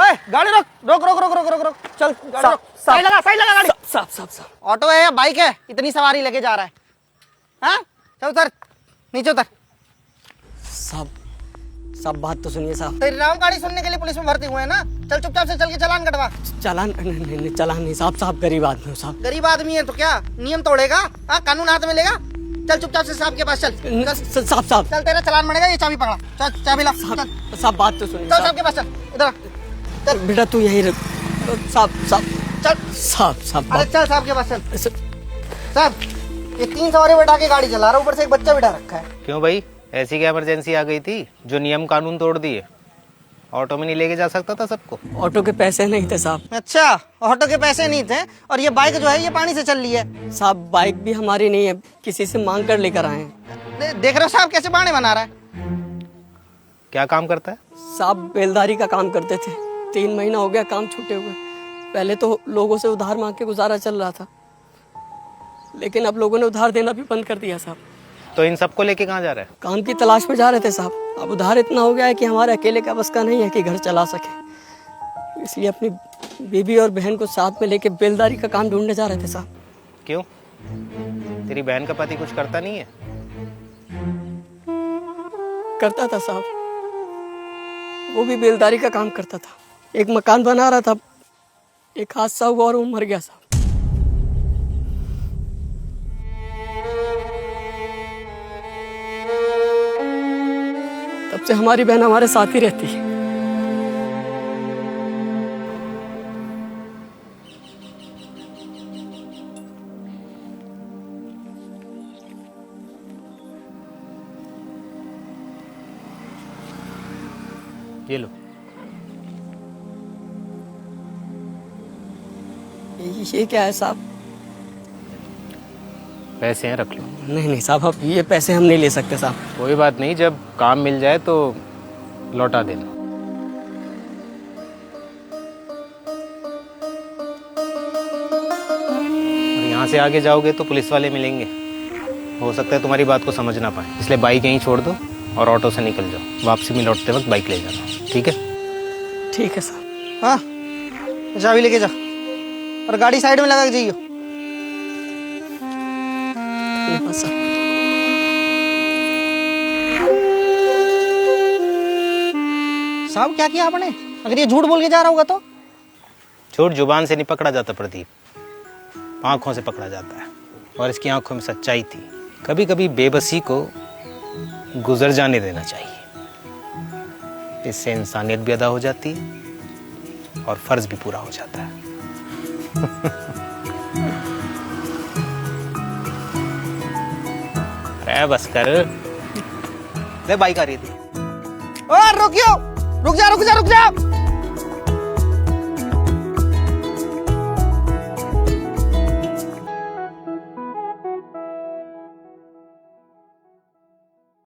ओए गाड़ी रोक रोक रोक रोक रोक रोक रोक चल गाड़ी रोक साइड लगा गाड़ी। साहब ऑटो है या बाइक है, इतनी सवारी लेके जा रहा है? हाँ चल उतर, नीचे उतर। साहब बात तो सुनिए साहब। तेरी नाम गाड़ी सुनने के लिए पुलिस में भर्ती हुए हैं ना? चल चुपचाप से चल के चालान कटवा। चालान नहीं चालान नहीं साहब गरीब आदमी हूँ साहब। गरीब आदमी है तो क्या नियम तोड़ेगा? हाँ कानून हाथ में लेगा? चल चुपचाप से साहब के पास चल। साहब चल तेरा चालान बनेगा, ये चाबी पकड़ा, चल चाबी ला। साहब बात तो सुनिए। चल साहब के पास चल, इधर चल बेटा तू यहीं रख। साहब चल साहब अरे चल साहब के पास चल। साहब ये 3 सवारी बैठा के गाड़ी चला रहा है, ऊपर से एक बच्चा बिठा रखा है। क्यों भाई, ऐसी क्या इमरजेंसी आ गई थी जो नियम कानून तोड़ दिए? ऑटो में नहीं लेके जा सकता था सबको? ऑटो के पैसे नहीं थे साहब। अच्छा ऑटो के पैसे नहीं थे, और ये बाइक जो है ये पानी से चल रही है। साहब बाइक भी हमारी नहीं है, किसी से मांग कर लेकर आए हैं। देख रहे हो साहब कैसे बहाने बना रहा है? क्या काम करता है? साहब बेलदारी का काम करते थे, 3 महीना हो गया काम छूटे हुए। पहले तो लोगों से उधार मांग के गुजारा चल रहा था, लेकिन अब लोगों ने उधार देना भी बंद कर दिया साहब। तो इन सबको लेके कहाँ जा रहा है? काम की तलाश में जा रहे थे साहब। अब उधार इतना हो गया है कि हमारे अकेले का बस का नहीं है कि घर चला सके, इसलिए अपनी बीबी और बहन को साथ में लेके बेलदारी का काम ढूंढने जा रहे थे साहब। क्यों, तेरी बहन का पति कुछ करता नहीं है? करता था साहब, वो भी बेलदारी का काम करता था। एक मकान बना रहा था, एक हादसा हुआ और वो मर गया साहब। तब से हमारी बहन हमारे साथ ही रहती है। ये लो। ये क्या है साहब? पैसे हैं, रख लो। नहीं साहब, अब ये पैसे हम नहीं ले सकते साहब। कोई बात नहीं, जब काम मिल जाए तो लौटा देना। और यहाँ से आगे जाओगे तो पुलिस वाले मिलेंगे, हो सकता है तुम्हारी बात को समझ ना पाए, इसलिए बाइक यहीं छोड़ दो और ऑटो से निकल जाओ। वापसी में लौटते वक्त बाइक ले जाना, ठीक है? ठीक है साहब। हाँ चाबी लेके जा और गाड़ी साइड में लगा के जाइयो। साहब क्या किया आपने? अगर ये झूठ बोल के जा रहा होगा तो? झूठ जुबान से नहीं पकड़ा जाता प्रदीप, आंखों से पकड़ा जाता है, और इसकी आंखों में सच्चाई थी। कभी कभी बेबसी को गुजर जाने देना चाहिए, इससे इंसानियत भी अदा हो जाती है और फर्ज भी पूरा हो जाता है। अरे बस कर, ले बाइक आ रही थी। रुक जा रुक जा रुक जा।